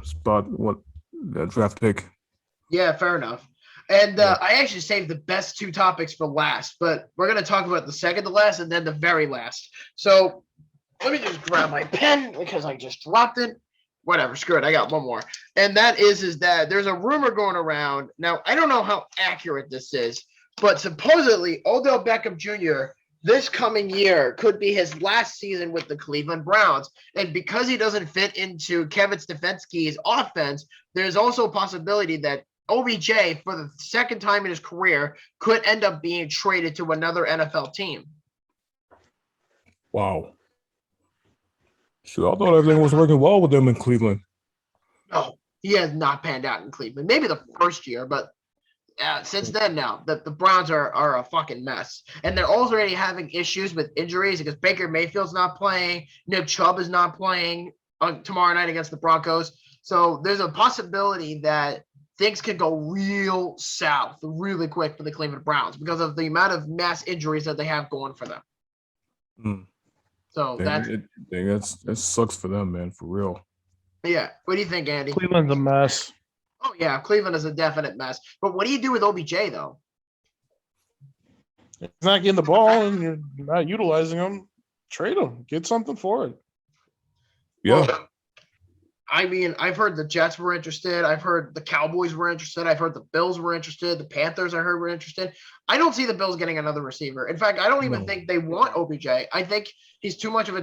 spot, what that draft pick. Yeah, fair enough. And I actually saved the best two topics for last, but we're going to talk about the second to last and then the very last. So let me just grab my pen because I just dropped it. Whatever, screw it. I got one more. And that is that there's a rumor going around. Now, I don't know how accurate this is, but supposedly Odell Beckham Jr. this coming year could be his last season with the Cleveland Browns. And because he doesn't fit into Kevin Stefanski's offense, there's also a possibility that OBJ, for the second time in his career, could end up being traded to another NFL team. Wow. So I thought everything was working well with them in Cleveland. Oh, he has not panned out in Cleveland. Maybe the first year, but since then now, the Browns are a fucking mess. And they're already having issues with injuries because Baker Mayfield's not playing. Nick Chubb is not playing tomorrow night against the Broncos. So there's a possibility that things could go real south really quick for the Cleveland Browns because of the amount of mass injuries that they have going for them. So that sucks for them, man, for real. Yeah. What do you think, Andy? Cleveland's a mess. Oh, yeah. Cleveland is a definite mess. But what do you do with OBJ, though? He's not getting the ball and you're not utilizing him. Trade him. Get something for it. Yeah. Well, I mean, I've heard the Jets were interested. I've heard the Cowboys were interested. I've heard the Bills were interested. The Panthers, I heard, were interested. I don't see the Bills getting another receiver. In fact, I don't even think they want OBJ. I think he's too much of a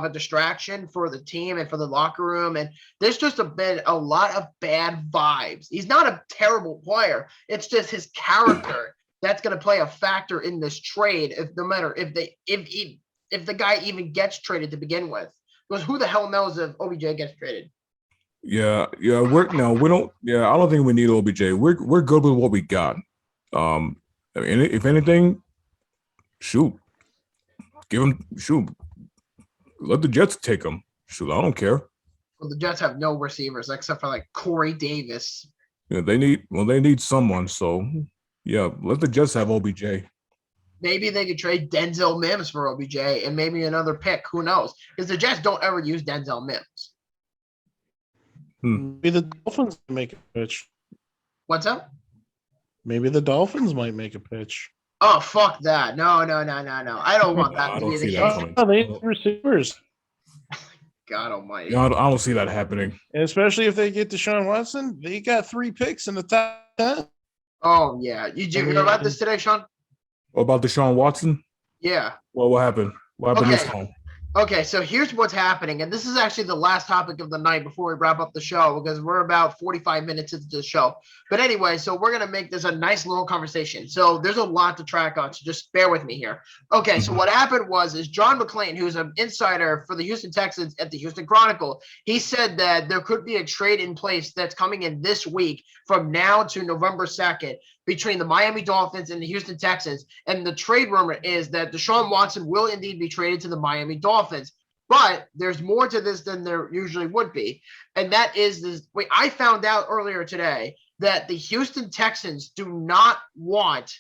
distraction for the team and for the locker room. And there's just been a lot of bad vibes. He's not a terrible player. It's just his character that's going to play a factor in this trade. If the guy even gets traded to begin with, because who the hell knows if OBJ gets traded? Yeah. I don't think we need OBJ. We're good with what we got. I mean, if anything, let the Jets take him. I don't care. Well, the Jets have no receivers except for like Corey Davis. Yeah, they need someone. So yeah, let the Jets have OBJ. Maybe they could trade Denzel Mims for OBJ and maybe another pick. Who knows? Because the Jets don't ever use Denzel Mims. Maybe the Dolphins make a pitch. What's up? Maybe the Dolphins might make a pitch. Oh, fuck that. No. I don't want that to be the case. Oh, they need receivers. God almighty. Yeah, I don't see that happening. And especially if they get Desean Watson, they got 3 picks in the top 10. Oh, yeah. You hear about this today, Sean? About Desean Watson? Yeah. Well, what happened? What happened this time? Okay, so here's what's happening, and this is actually the last topic of the night before we wrap up the show because we're about 45 minutes into the show. But anyway, so we're going to make this a nice little conversation. So there's a lot to track on, so just bear with me here. Okay, so what happened is John McClain, who's an insider for the Houston Texans at the Houston Chronicle, he said that there could be a trade in place that's coming in this week from now to November 2nd between the Miami Dolphins and the Houston Texans. And the trade rumor is that Desean Watson will indeed be traded to the Miami Dolphins. But there's more to this than there usually would be. And that is this. Wait, I found out earlier today that the Houston Texans do not want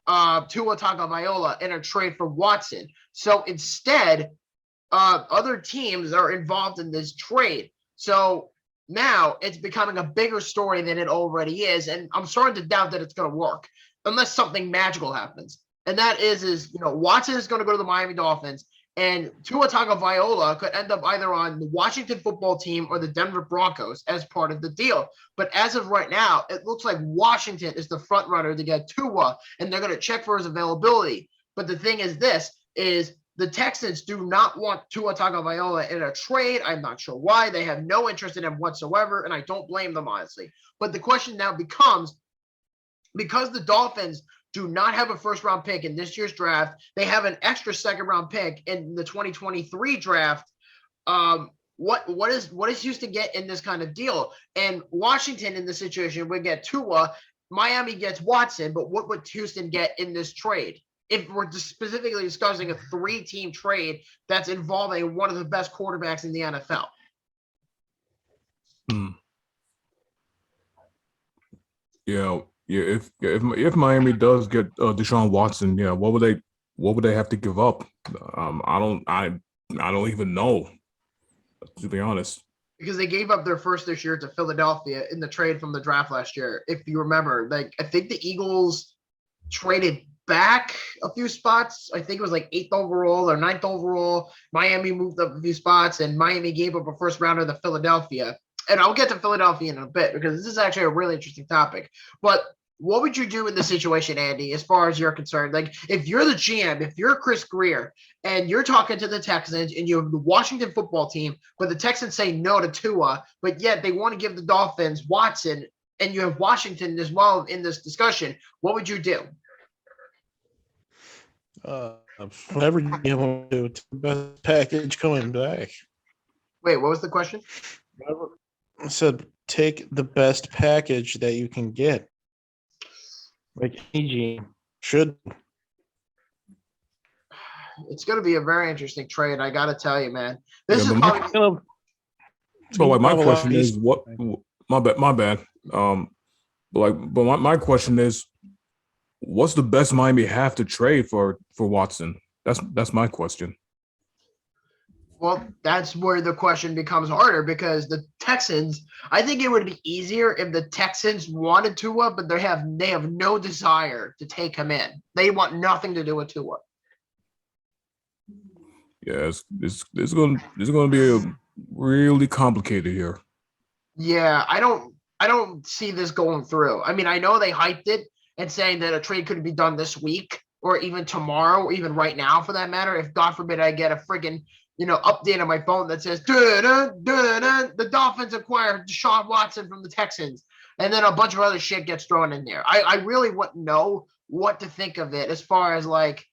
Tua Tagovailoa in a trade for Watson. So instead, other teams are involved in this trade. So now it's becoming a bigger story than it already is. And I'm starting to doubt that it's going to work unless something magical happens. And that is Watson is going to go to the Miami Dolphins and Tua Tagovailoa could end up either on the Washington football team or the Denver Broncos as part of the deal. But as of right now, it looks like Washington is the front runner to get Tua and they're going to check for his availability. But the thing is the Texans do not want Tua Tagovailoa in a trade. I'm not sure why. They have no interest in him whatsoever, and I don't blame them, honestly. But the question now becomes, because the Dolphins do not have a first-round pick in this year's draft, they have an extra second-round pick in the 2023 draft. What does Houston get in this kind of deal? And Washington in this situation would get Tua. Miami gets Watson, but what would Houston get in this trade? If we're specifically discussing a 3-team trade that's involving one of the best quarterbacks in the NFL. Yeah. If Miami does get Desean Watson, what would they have to give up? I don't even know, to be honest. Because they gave up their first this year to Philadelphia in the trade from the draft last year. If you remember, like I think the Eagles traded back a few spots. I think it was like 8th overall or 9th overall. Miami moved up a few spots, and Miami gave up a first rounder to Philadelphia. And I'll get to Philadelphia in a bit because this is actually a really interesting topic. But what would you do in this situation, Andy, as far as you're concerned? Like, if you're the GM, if you're Chris Greer, and you're talking to the Texans, and you have the Washington football team, but the Texans say no to Tua, but yet they want to give the Dolphins Watson, and you have Washington as well in this discussion, what would you do? Whatever you want to do, it's the best package coming back. Wait, what was the question? I said, take the best package that you can get. Like any GM should. It's going to be a very interesting trade. I got to tell you, man. This is probably. So, like, my question is, what? My bad. But my question is, what's the best Miami have to trade for Watson? That's my question. Well, that's where the question becomes harder because the Texans, I think it would be easier if the Texans wanted Tua, but they have no desire to take him in. They want nothing to do with Tua. Yeah, it's going to be really complicated here. Yeah, I don't see this going through. I mean, I know they hyped it and saying that a trade could be done this week or even tomorrow or even right now for that matter. If God forbid I get a friggin' update on my phone that says, the Dolphins acquired Desean Watson from the Texans. And then a bunch of other shit gets thrown in there. I really wouldn't know what to think of it as far as like,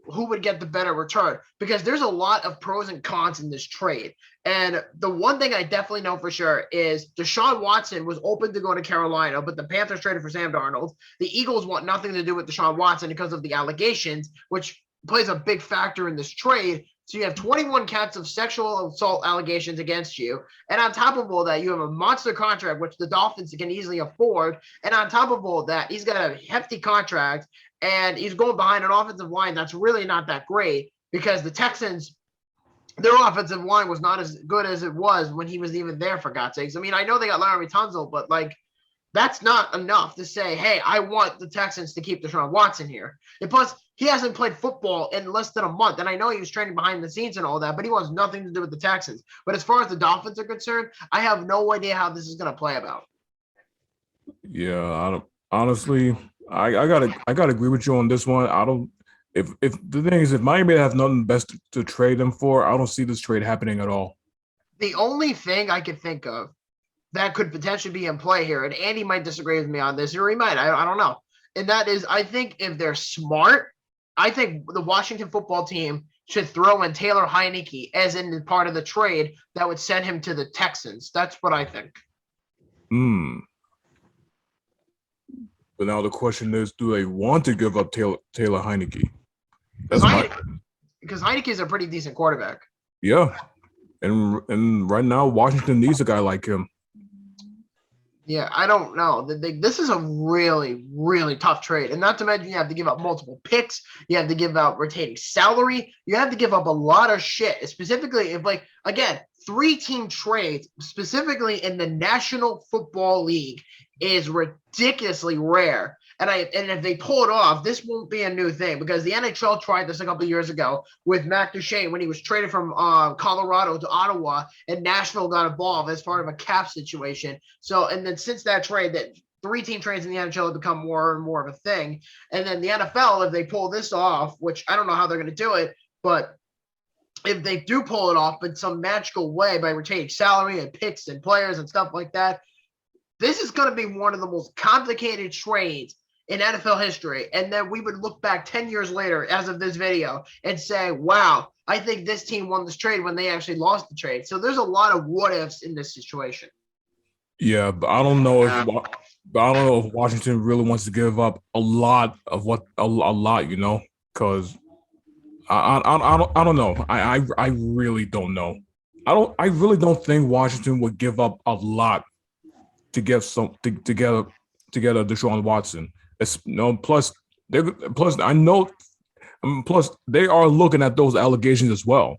who would get the better return because there's a lot of pros and cons in this trade. And the one thing I definitely know for sure is Desean Watson was open to go to Carolina, but the Panthers traded for Sam Darnold. The Eagles want nothing to do with Desean Watson because of the allegations, which plays a big factor in this trade. So you have 21 counts of sexual assault allegations against you. And on top of all that, you have a monster contract, which the Dolphins can easily afford. And on top of all that, he's got a hefty contract and he's going behind an offensive line that's really not that great because the Texans, their offensive line was not as good as it was when he was even there, for God's sakes. I mean, I know they got Larry Tunsil, but like, that's not enough to say, hey, I want the Texans to keep Desean Watson here. And plus, he hasn't played football in less than a month. And I know he was training behind the scenes and all that, but he wants nothing to do with the Texans. But as far as the Dolphins are concerned, I have no idea how this is going to play about. Yeah, honestly, I gotta agree with you on this one. I don't. If the thing is, if Miami has nothing best to trade them for, I don't see this trade happening at all. The only thing I could think of that could potentially be in play here, and Andy might disagree with me on this, or he might, I don't know. And that is, I think if they're smart, I think the Washington football team should throw in Taylor Heineke as in part of the trade that would send him to the Texans. That's what I think. But now the question is, do they want to give up Taylor Heineke? Because Heineke is a pretty decent quarterback. Yeah. And right now, Washington needs a guy like him. Yeah, I don't know. This is a really, really tough trade. And not to mention you have to give up multiple picks. You have to give out retaining salary. You have to give up a lot of shit. Specifically, if like, again, 3-team trades, specifically in the National Football League, is ridiculously rare. And if they pull it off, this won't be a new thing because the NHL tried this a couple of years ago with Matt Duchene when he was traded from Colorado to Ottawa, and Nashville got involved as part of a cap situation. So, and then since that trade, that 3-team trades in the NHL have become more and more of a thing. And then the NFL, if they pull this off, which I don't know how they're going to do it, but if they do pull it off in some magical way by retaining salary and picks and players and stuff like that, this is going to be one of the most complicated trades in NFL history. And then we would look back 10 years later as of this video and say, wow, I think this team won this trade when they actually lost the trade. So there's a lot of what ifs in this situation. Yeah, but I don't know if Washington really wants to give up a lot, because I don't know. I really don't know. I really don't think Washington would give up a lot to get together Desean Watson. Plus they are looking at those allegations as well.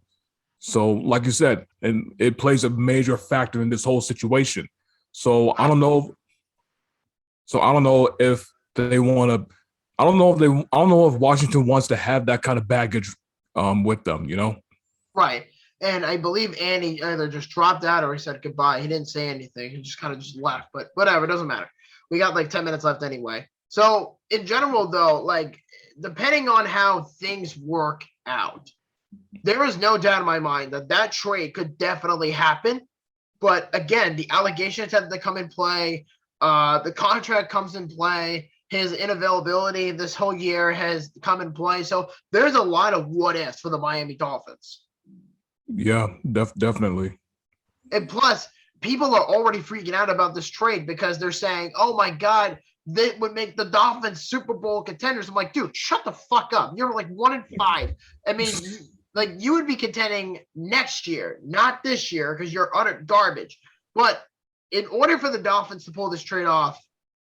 So, like you said, and it plays a major factor in this whole situation. So I don't know. So I don't know if they want to. I don't know if they. I don't know if Washington wants to have that kind of baggage with them. You know. Right. And I believe Andy either just dropped out or he said goodbye. He didn't say anything. He just kind of just left. But whatever, it doesn't matter. We got like 10 minutes left anyway. So in general, though, like depending on how things work out, there is no doubt in my mind that that trade could definitely happen. But again, the allegations have to come in play. The contract comes in play. His inavailability this whole year has come in play. So there's a lot of what ifs for the Miami Dolphins. Yeah, definitely. And plus, people are already freaking out about this trade because they're saying, oh my God, that would make the Dolphins Super Bowl contenders. I'm like, dude, shut the fuck up. You're like 1-5. I mean, like you would be contending next year, not this year, because you're utter garbage. But in order for the Dolphins to pull this trade off,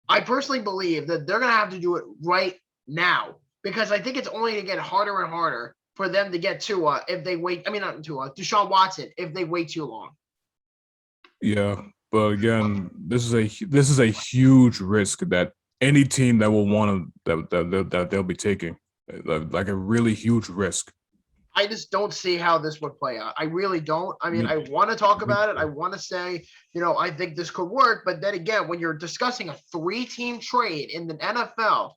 I personally believe that they're going to have to do it right now because I think it's only going to get harder and harder for them to get Tua if they wait. I mean, not Tua, Desean Watson if they wait too long. Yeah, but again, this is a huge risk that any team that will want to that they'll be taking, like a really huge risk. I just don't see how this would play out. I really don't. I mean, I want to talk about it. I want to say, I think this could work. But then again, when you're discussing a 3-team trade in the NFL,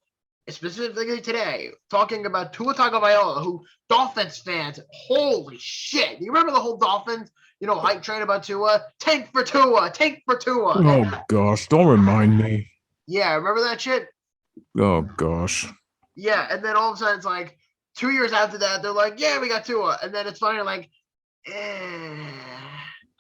specifically today, talking about Tua Tagovailoa, who Dolphins fans, holy shit. Do you remember the whole Dolphins, hype train about Tua? Tank for Tua, tank for Tua. Oh, gosh, don't remind me. Yeah, remember that shit? Oh, gosh. Yeah, and then all of a sudden it's like, 2 years after that, they're like, yeah, we got Tua. And then it's funny, like, I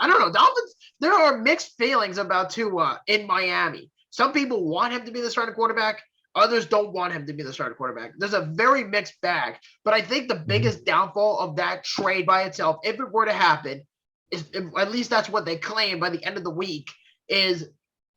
don't know. Dolphins, there are mixed feelings about Tua in Miami. Some people want him to be the starting quarterback. Others don't want him to be the starting quarterback. There's a very mixed bag. But I think the biggest downfall of that trade by itself, if it were to happen, is at least that's what they claim by the end of the week, is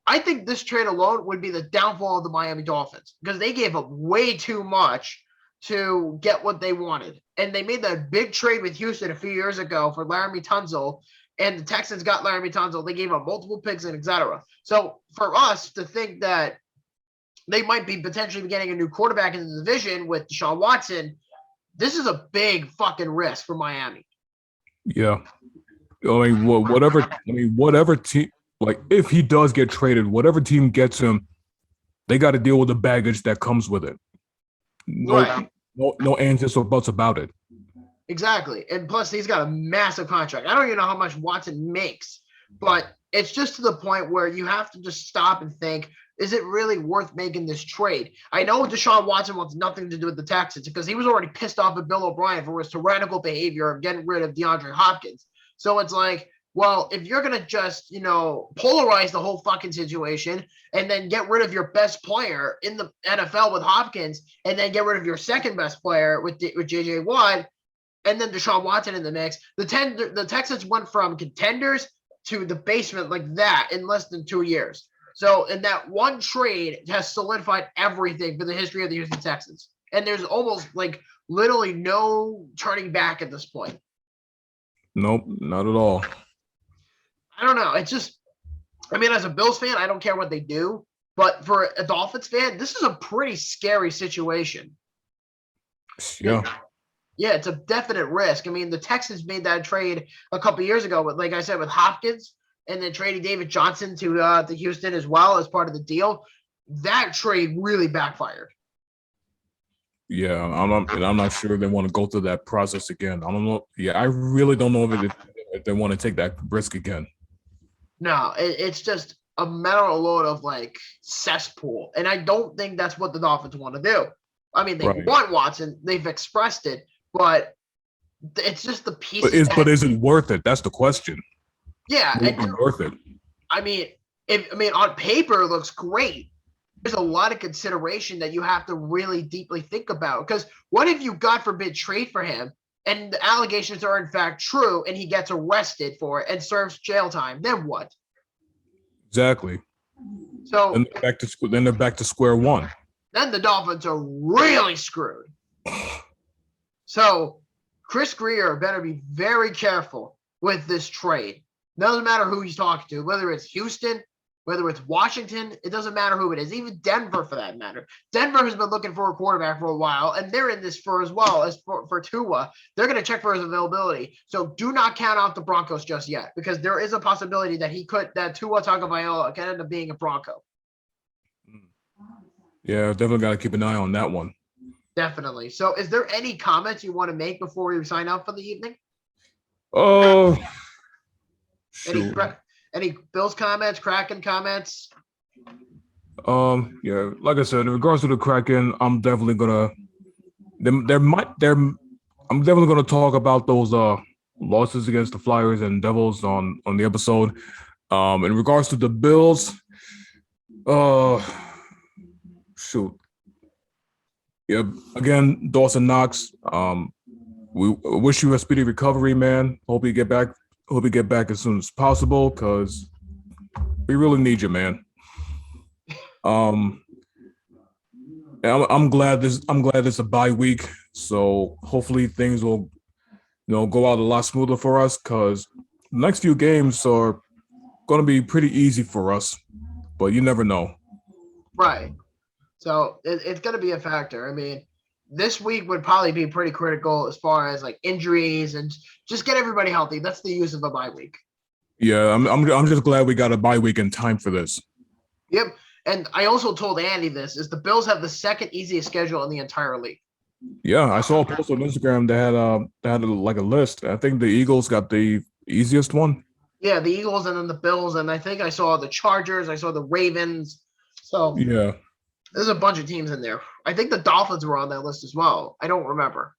I think this trade alone would be the downfall of the Miami Dolphins because they gave up way too much to get what they wanted. And they made that big trade with Houston a few years ago for Laramie Tunsil, and the Texans got Laramie Tunsil. They gave up multiple picks and et cetera. So for us to think that they might be potentially getting a new quarterback in the division with Desean Watson, this is a big fucking risk for Miami. Yeah. I mean, whatever team, like if he does get traded, whatever team gets him, they got to deal with the baggage that comes with it. No ands or buts about it. Exactly. And plus, he's got a massive contract. I don't even know how much Watson makes, but it's just to the point where you have to just stop and think, is it really worth making this trade? I know Desean Watson wants nothing to do with the Texans because he was already pissed off at Bill O'Brien for his tyrannical behavior of getting rid of DeAndre Hopkins. So it's like, well, if you're going to just, polarize the whole fucking situation and then get rid of your best player in the NFL with Hopkins and then get rid of your second best player with J.J. Watt and then Desean Watson in the mix, the Texans went from contenders to the basement like that in less than 2 years. So in that one trade has solidified everything for the history of the Houston Texans. And there's almost like literally no turning back at this point. Nope, not at all. I don't know. It's just, as a Bills fan, I don't care what they do. But for a Dolphins fan, this is a pretty scary situation. Yeah. Yeah, it's a definite risk. The Texans made that trade a couple years ago, with, like I said, with Hopkins, and then trading David Johnson to Houston as well as part of the deal. That trade really backfired. Yeah, I'm not sure they want to go through that process again. I don't know. Yeah, I really don't know if they want to take that risk again. No, it's just a metal load of like cesspool. And I don't think that's what the Dolphins want to do. They want Watson. They've expressed it, but it's just the piece. But is it worth it? That's the question. Yeah. Is it worth it? On paper, it looks great. There's a lot of consideration that you have to really deeply think about. Because what if you, God forbid, trade for him and the allegations are in fact true and he gets arrested for it and serves jail time? Then what? Exactly. So then they're back to square one. Then the Dolphins are really screwed. So Chris Greer better be very careful with this trade. Doesn't matter who he's talking to, whether it's Houston, whether it's Washington, it doesn't matter who it is, even Denver for that matter. Denver has been looking for a quarterback for a while, and they're in this for as well as for Tua. They're going to check for his availability. So do not count out the Broncos just yet, because there is a possibility that that Tua Tagovailoa can end up being a Bronco. Yeah, definitely got to keep an eye on that one. Definitely. So is there any comments you want to make before we sign out for the evening? Shoot. Any Bills comments, Kraken comments? Yeah, like I said, in regards to the Kraken, I'm definitely gonna I'm definitely gonna talk about those losses against the Flyers and Devils on the episode. In regards to the Bills, shoot. Yeah, again, Dawson Knox. We wish you a speedy recovery, man. Hope you get back as soon as possible, because we really need you, man. I'm glad it's a bye week, so hopefully things will, go out a lot smoother for us, because the next few games are going to be pretty easy for us, but you never know. Right. So it's going to be a factor. I mean, this week would probably be pretty critical as far as like injuries and just get everybody healthy. That's the use of a bye week. Yeah, I'm just glad we got a bye week in time for this. Yep. And I also told Andy this is the Bills have the second easiest schedule in the entire league. Yeah, I saw a post on Instagram that had like a list. I think the Eagles got the easiest one. Yeah, the Eagles and then the Bills, and I think I saw the Chargers, I saw the Ravens. So yeah. There's a bunch of teams in there. I think the Dolphins were on that list as well. I don't remember.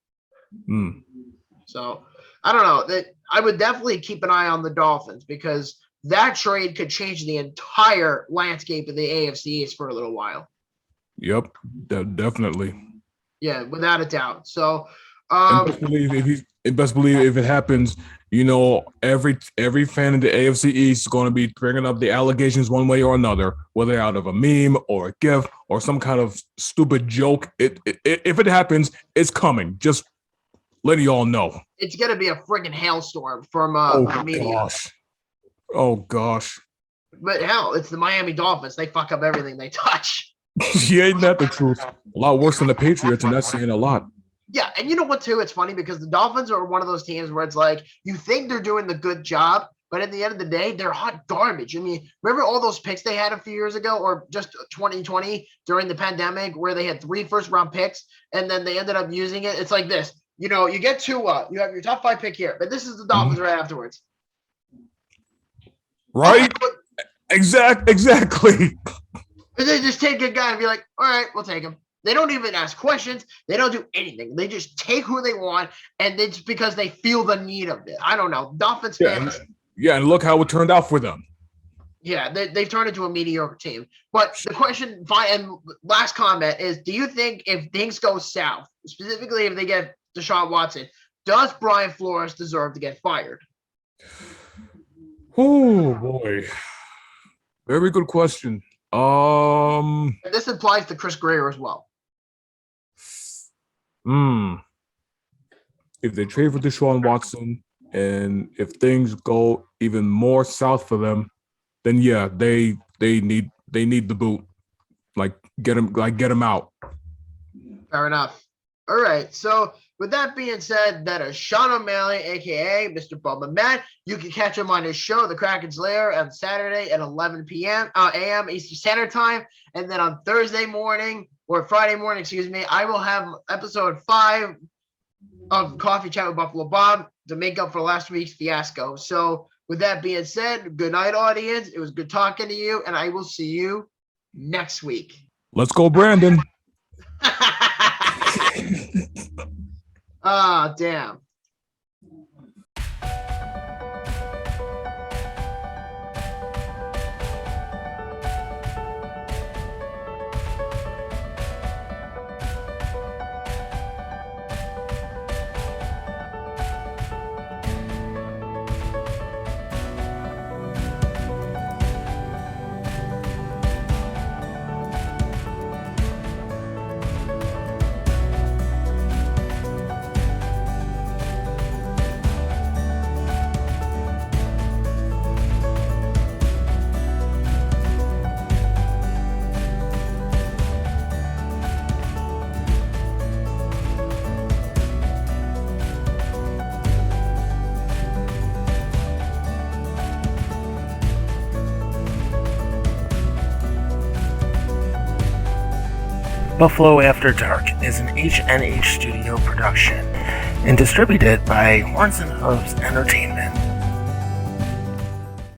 So I don't know. I would definitely keep an eye on the Dolphins, because that trade could change the entire landscape of the AFC East for a little while. Yep, definitely. Yeah, without a doubt. So best believe if it happens, every fan in the AFC East is going to be bringing up the allegations one way or another, whether out of a meme or a GIF or some kind of stupid joke. If it happens, it's coming. Just letting you all know. It's going to be a friggin' hailstorm from media. Oh, gosh. But hell, it's the Miami Dolphins. They fuck up everything they touch. Yeah, ain't that the truth? A lot worse than the Patriots, and that's saying a lot. Yeah, and you know what, too? It's funny because the Dolphins are one of those teams where it's like you think they're doing the good job, but at the end of the day, they're hot garbage. I mean, remember all those picks they had a few years ago, or just 2020 during the pandemic, where they had 3 first-round picks, and then they ended up using it? It's like this. You get Tua, you have your top 5 pick here, but this is the Dolphins right afterwards. Right? Exactly. They just take a guy and be like, all right, we'll take him. They don't even ask questions. They don't do anything. They just take who they want, and it's because they feel the need of it. I don't know. Dolphins fans. Yeah, and look how it turned out for them. Yeah, they've turned into a mediocre team. But the question, and last comment is, do you think if things go south, specifically if they get Desean Watson, does Brian Flores deserve to get fired? Oh, boy. Very good question. And this applies to Chris Greer as well. If they trade for Desean Watson, and if things go even more south for them, then yeah, they need the boot. Get him out. Fair enough. All right. So with that being said, that is Sean O'Malley, aka Mr. Bubba Matt. You can catch him on his show, The Kraken's Lair, on Saturday at 11 a.m. Eastern Standard Time. And then on Thursday morning, or Friday morning, I will have episode 5 of Coffee Chat with Buffalo Bob to make up for last week's fiasco. So with that being said, good night, audience. It was good talking to you, and I will see you next week. Let's go, Brandon. Ah, damn. Buffalo After Dark is an H&H Studio production and distributed by Horns and Hooves Entertainment.